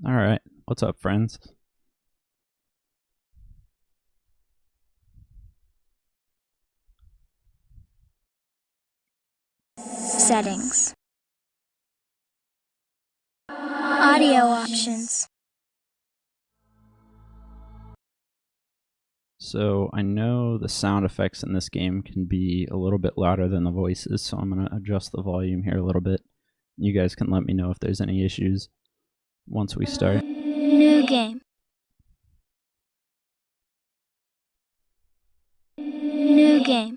All right. What's up, friends? Settings. Audio options. So I know the sound effects in this game can be a little bit louder than the voices, so I'm going to adjust the volume here a little bit. You guys can let me know if there's any issues once we start. New game. New game.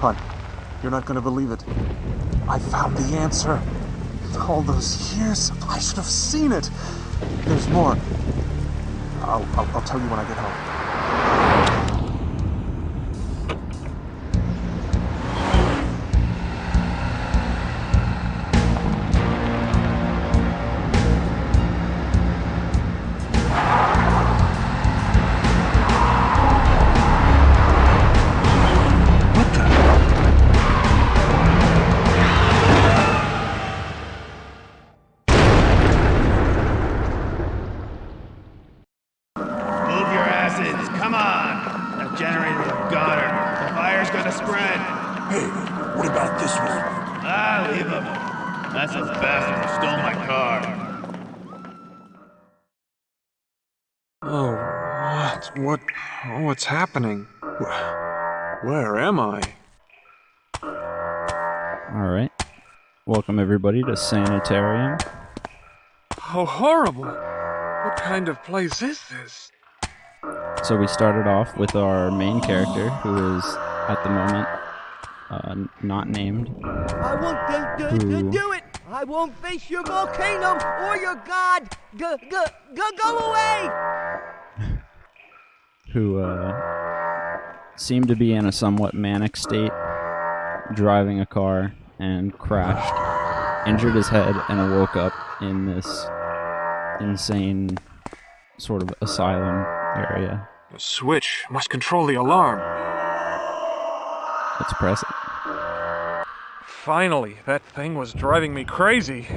Hon, you're not gonna believe it. I found the answer. All those years, I should have seen it. There's more. I'll tell you when I get home. Come on! That generator's a goner. The fire's gonna spread. Hey, what about this one? Ah, leave him. That's a bastard who stole my car. Oh, what's happening? Where am I? All right. Welcome, everybody, to Sanitarium. How horrible! What kind of place is this? So we started off with our main character, who is, at the moment, not named. I won't do it! I won't face your volcano or your god! Go away! Who seemed to be in a somewhat manic state, driving a car, and crashed, injured his head, and woke up in this insane sort of asylum area. The switch must control the alarm. Let's press it. Finally, that thing was driving me crazy.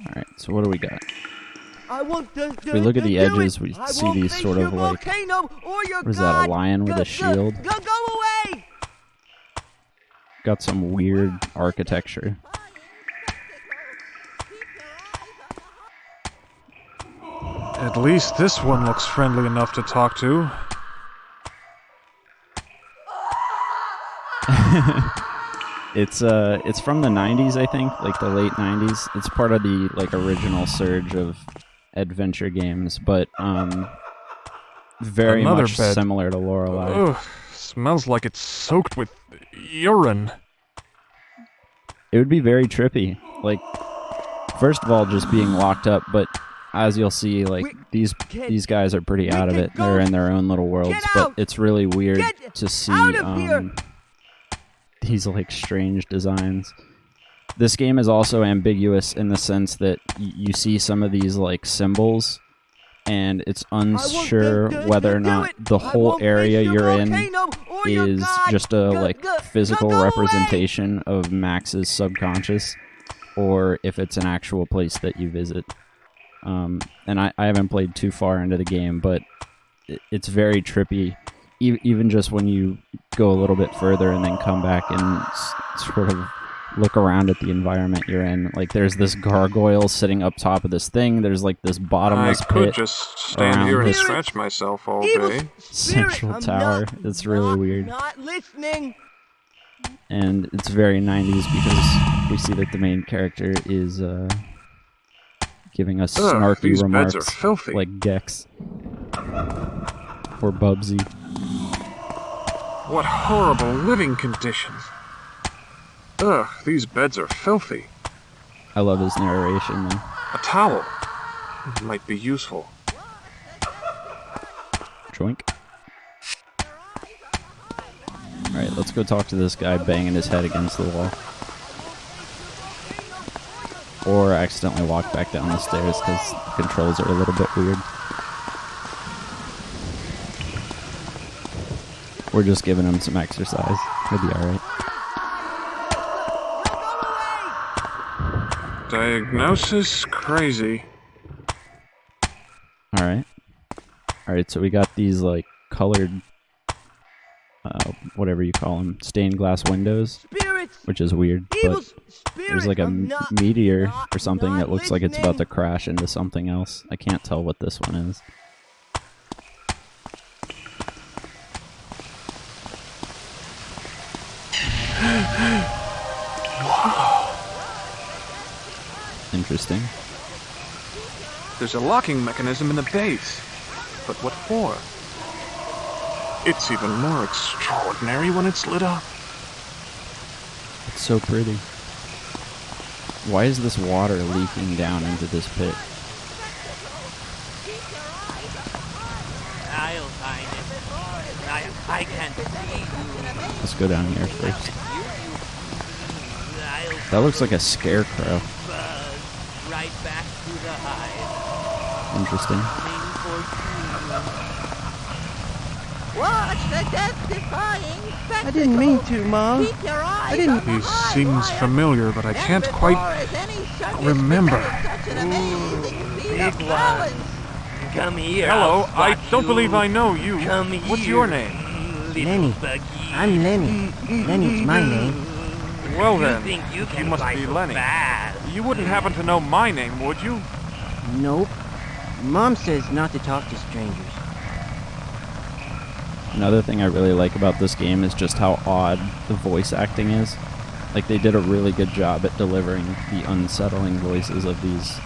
Alright, so what do we got? I won't If we look at the edges, we see these sort of like... What is that, a lion with a shield? Go away! Got some weird architecture. At least this one looks friendly enough to talk to. It's from the 90s, I think, like the late 90s. It's part of the like original surge of adventure games, but very Another much bed. Similar to Lorelei. Ugh, smells like it's soaked with urine. It would be very trippy. Like, first of all, just being locked up, but as you'll see, like these guys are pretty out of it. They're in their own little worlds, but it's really weird to see these like strange designs. This game is also ambiguous in the sense that you see some of these like symbols, and it's unsure whether or not the whole area you're in is just a like physical representation of Max's subconscious, or if it's an actual place that you visit. And I haven't played too far into the game, but it's very trippy, even just when you go a little bit further and then come back and sort of look around at the environment you're in. Like, there's this gargoyle sitting up top of this thing. There's like this bottomless I could pit just stand here and stretch myself all day. central tower. It's really weird. Not listening. And it's very 90s because we see that the main character is giving us snarky these remarks beds are filthy. like Gex or Bubsy. What horrible living conditions. Ugh, these beds are filthy. I love his narration, though. A towel might be useful. Alright, let's go talk to this guy banging his head against the wall. Or accidentally walk back down the stairs because the controls are a little bit weird. We're just giving him some exercise. He'll be alright. Diagnosis crazy. Alright. Alright, so we got these, like, colored, whatever you call them, stained glass windows, which is weird, but there's like a meteor or something that looks like it's about to crash into something else. I can't tell what this one is. Interesting. There's a locking mechanism in the base. But what for? It's even more extraordinary when it's lit up. It's so pretty. Why is this water leaking down into this pit? I'll find it. I can't see you. Let's go down here first. That looks like a scarecrow. Right back to the hive. Interesting. Watch the death-defying spectacle. I didn't mean to, Mom. Keep your eyes I didn't. on the He high seems wire. familiar, but I can't Never quite has any circus remember. presented such an amazing feat big of one. balance. Come here. Hello, I'll I spot don't you. believe I know you. Come What's here, your name? little Lenny. buggy. I'm Lenny. Lenny's my name. Well You then, think you can must fly be so Lenny. fast. You wouldn't happen to know my name, would you? Nope. Mom says not to talk to strangers. Another thing I really like about this game is just how odd the voice acting is. Like, they did a really good job at delivering the unsettling voices of these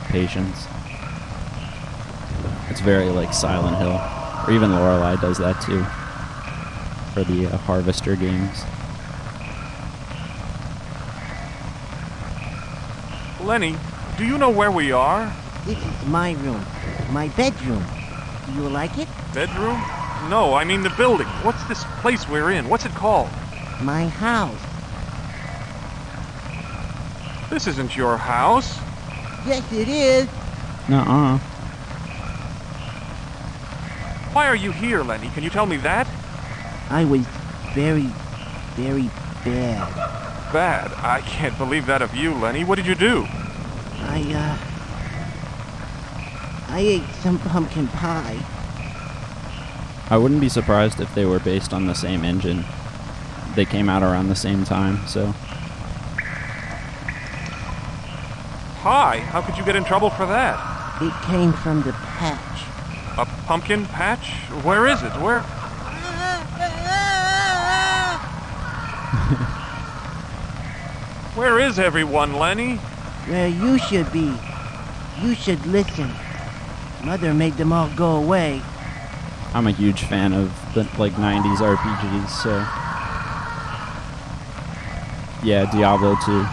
patients. It's very like Silent Hill, or even Lorelei does that too, for the Harvester games. Lenny, do you know where we are? This is my room. My bedroom. Do you like it? Bedroom? No, I mean the building. What's this place we're in? What's it called? My house. This isn't your house. Yes, it is. Nuh-uh. Why are you here, Lenny? Can you tell me that? I was very, very bad. Bad. I can't believe that of you, Lenny. What did you do? I ate some pumpkin pie. I wouldn't be surprised if they were based on the same engine. They came out around the same time, so... Hi, how could you get in trouble for that? It came from the patch. A pumpkin patch? Where is it? Where? Where is everyone, Lenny? Where you should be. You should listen. Mother made them all go away. I'm a huge fan of the like 90s RPGs, so... Yeah, Diablo 2.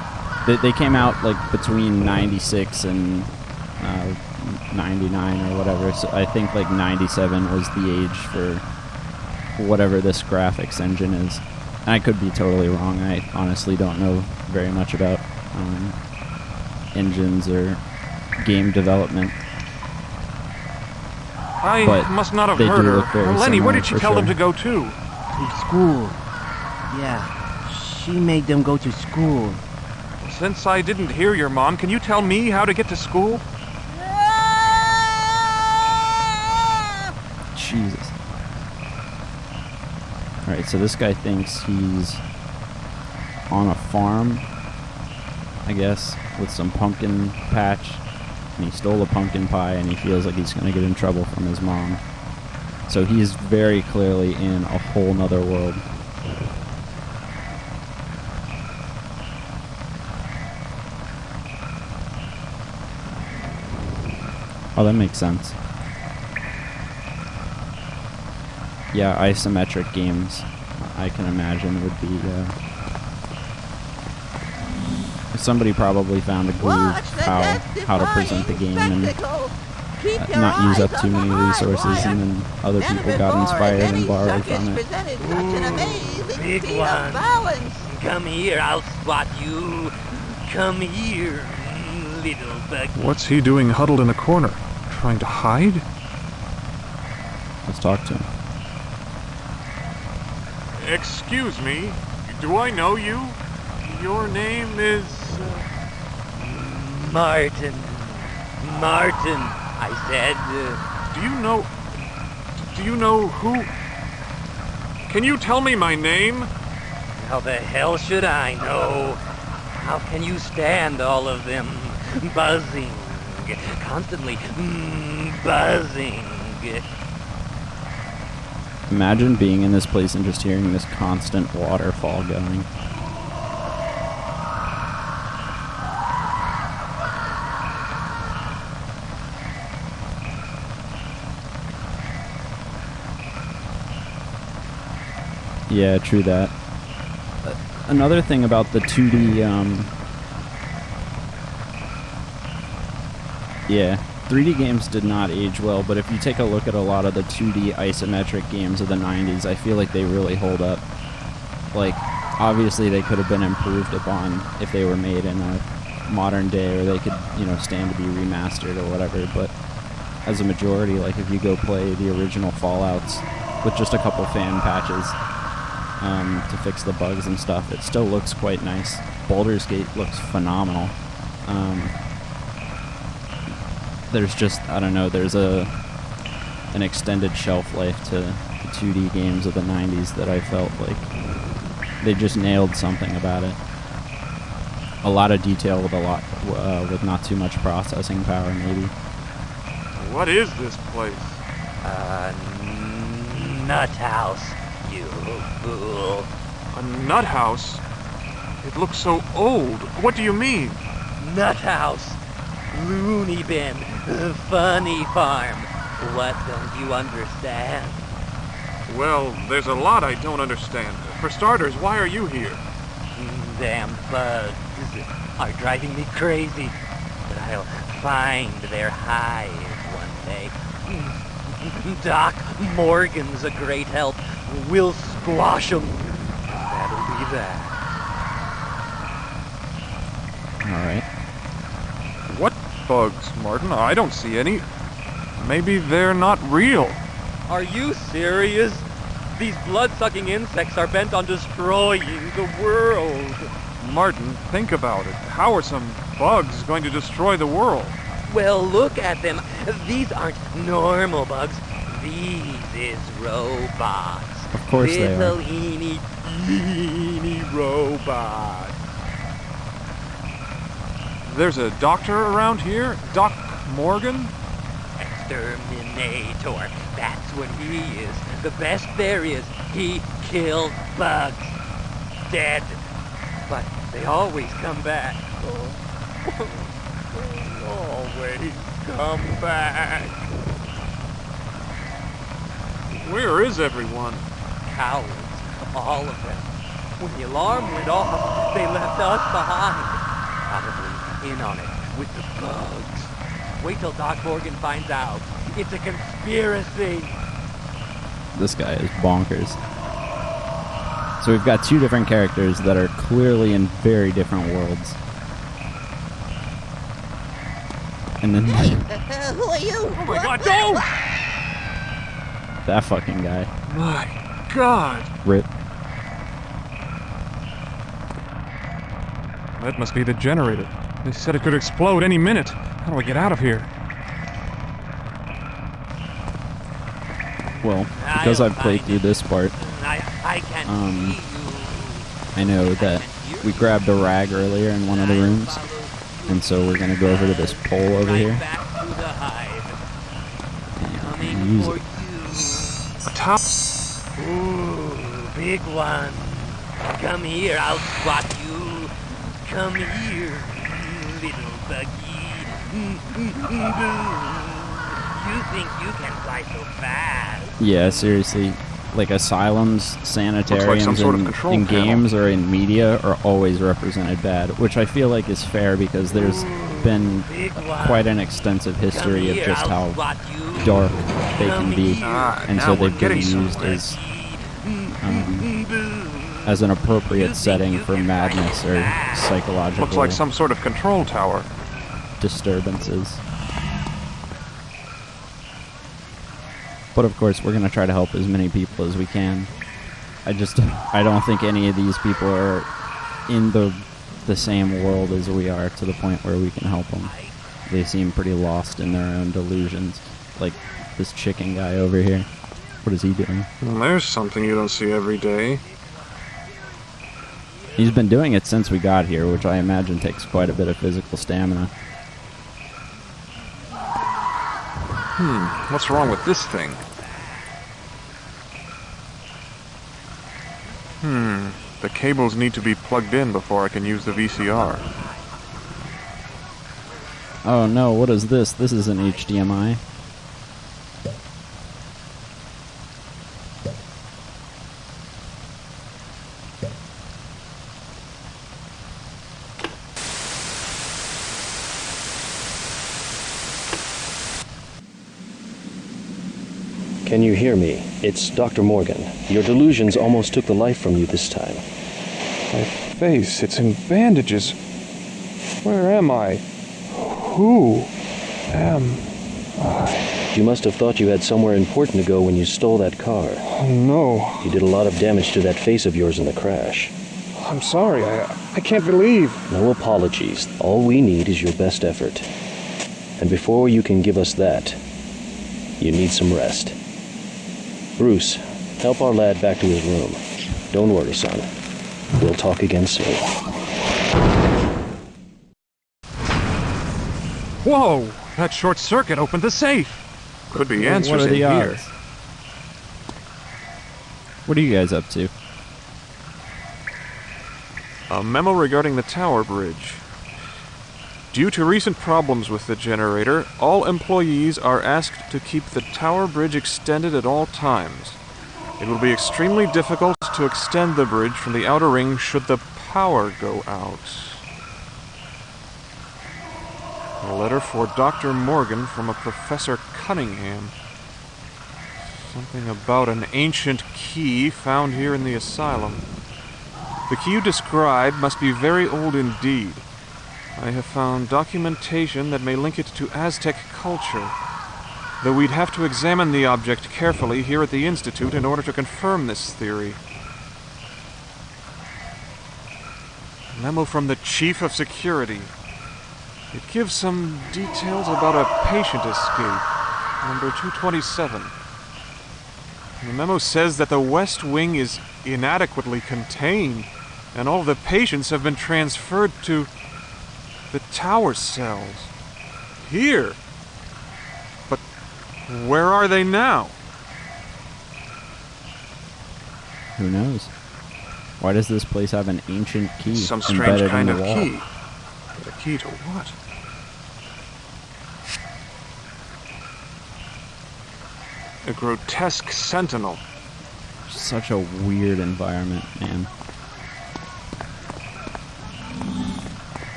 They came out like between 96 and 99 or whatever, so I think like 97 was the age for whatever this graphics engine is. And I could be totally wrong. I honestly don't know very much about engines or game development. I But must not have they heard do her. look very Lenny, where similar, did she for tell them sure. to go to? To school. Yeah, she made them go to school. Since I didn't hear your mom, can you tell me how to get to school? Jesus. Alright, so this guy thinks he's on a farm, I guess, with some pumpkin patch, and he stole a pumpkin pie, and he feels like he's going to get in trouble from his mom. So he's very clearly in a whole nother world. Oh, that makes sense. Yeah, isometric games, I can imagine, would be, somebody probably found a groove how to present the game and not use up too many resources, and then other people got inspired and borrowed from it. big one. Come here, I'll spot you. Come here, little buggy. What's he doing huddled in a corner? Trying to hide? Let's talk to him. Excuse me, do I know you? Your name is... Martin. Martin, I said. Do you know who... Can you tell me my name? How the hell should I know? How can you stand all of them buzzing? Constantly buzzing. Imagine being in this place and just hearing this constant waterfall going. Yeah, true that. Another thing about the 2D, yeah, 3D games did not age well, but if you take a look at a lot of the 2D isometric games of the 90s, I feel like they really hold up. Like, obviously they could have been improved upon if they were made in a modern day, or they could, you know, stand to be remastered or whatever, but as a majority, like if you go play the original Fallouts with just a couple fan patches, to fix the bugs and stuff, it still looks quite nice. Baldur's Gate looks phenomenal. There's just, I don't know, there's an extended shelf life to the 2D games of the 90s that I felt like they just nailed something about it. A lot of detail with with not too much processing power, maybe. What is this place? Nut house, you fool. A nut house? It looks so old. What do you mean? Nut house, loony bin, funny farm. What don't you understand? Well, there's a lot I don't understand. For starters, why are you here? Damn bugs are driving me crazy, but I'll find their hive one day. Doc Morgan's a great help. We'll squash 'em. That'll be that. Alright. What bugs, Martin? I don't see any. Maybe they're not real. Are you serious? These blood-sucking insects are bent on destroying the world. Martin, think about it. How are some bugs going to destroy the world? Well, look at them. These aren't normal bugs. These is robots. Of course they are. Little teeny robots. There's a doctor around here? Doc Morgan? Exterminator. That's what he is. The best there is. He kills bugs. Dead. But they always come back. Always come back. Where is everyone? Cowards. All of them. When the alarm went off, they left us behind. Probably in on it with the bugs. Wait till Doc Morgan finds out. It's a conspiracy. This guy is bonkers. So we've got two different characters that are clearly in very different worlds. And then Who are you? Oh my god, no! that fucking guy. My god! Rip. That must be the generator. They said it could explode any minute. How do I get out of here? Well, because I've played through this part, I can see you. I know that we grabbed a rag earlier in one of the rooms, and so we're gonna go over to this pole over here and use it. A towel? Ooh, big one. Come here, I'll spot you. Come here, little buggy. You think you can fly so fast? Yeah, seriously. Like Asylums, Sanitariums, some sort of control in panel. games or in media are always represented bad, which I feel like is fair because there's been quite an extensive history of just how dark they can be, and so they've been used as as an appropriate setting for madness or psychological Looks like some sort of control tower. disturbances. But of course, we're going to try to help as many people as we can. I don't think any of these people are in the same world as we are to the point where we can help them. They seem pretty lost in their own delusions. Like this chicken guy over here. What is he doing? Well, there's something you don't see every day. He's been doing it since we got here, which I imagine takes quite a bit of physical stamina. What's wrong with this thing? The cables need to be plugged in before I can use the VCR. Oh no, what is this? This isn't HDMI. Can you hear me? It's Dr. Morgan. Your delusions almost took the life from you this time. My face, it's in bandages. Where am I? Who am I? You must have thought you had somewhere important to go when you stole that car. Oh, no. You did a lot of damage to that face of yours in the crash. I'm sorry. I can't believe. No apologies. All we need is your best effort. And before you can give us that, you need some rest. Bruce, help our lad back to his room. Don't worry, son. We'll talk again soon. Whoa! That short circuit opened the safe! Could be answers What are the in here. odds? What are you guys up to? A memo regarding the tower bridge. Due to recent problems with the generator, all employees are asked to keep the tower bridge extended at all times. It will be extremely difficult to extend the bridge from the outer ring should the power go out. A letter for Dr. Morgan from a Professor Cunningham. Something about an ancient key found here in the asylum. The key you describe must be very old indeed. I have found documentation that may link it to Aztec culture, though we'd have to examine the object carefully here at the Institute in order to confirm this theory. A memo from the Chief of Security. It gives some details about a patient escape, number 227. The memo says that the West Wing is inadequately contained, and all of the patients have been transferred to the tower cells. Here! But where are they now? Who knows? Why does this place have an ancient key Some strange embedded kind in the of wall? key. But a key to what? A grotesque sentinel. Such a weird environment, man.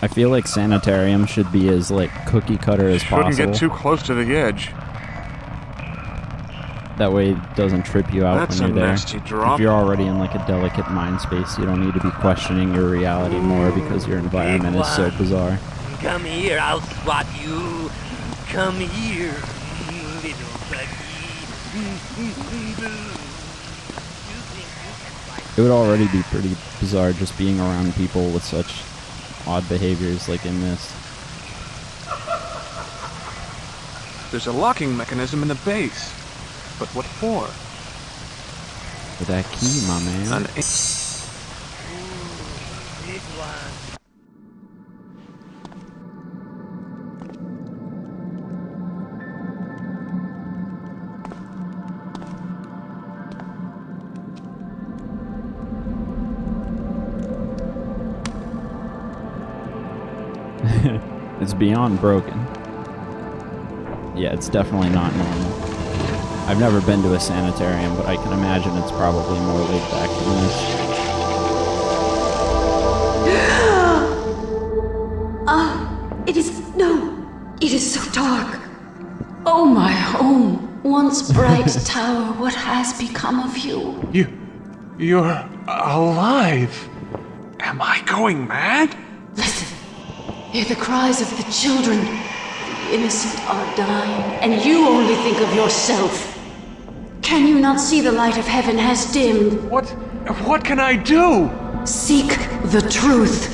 I feel like Sanitarium should be as like cookie cutter as Shouldn't possible. get too close to the edge. That way it doesn't trip you out That's when a you're there. nasty drop. If you're already in like a delicate mind space, you don't need to be questioning your reality more because your environment is so bizarre. Come here, I'll swat you. Come here, little buddy. It would already be pretty bizarre just being around people with such odd behaviors like in this. There's a locking mechanism in the base. But what for? With that key, my man. Big one. It's beyond broken. Yeah, it's definitely not normal. I've never been to a sanitarium, but I can imagine it's probably more laid back than this. It is so dark. Oh, my home, once bright tower, what has become of you? You're alive. Am I going mad? Listen. Hear the cries of the children. The innocent are dying, and you only think of yourself. Can you not see the light of heaven has dimmed? What can I do? Seek the truth.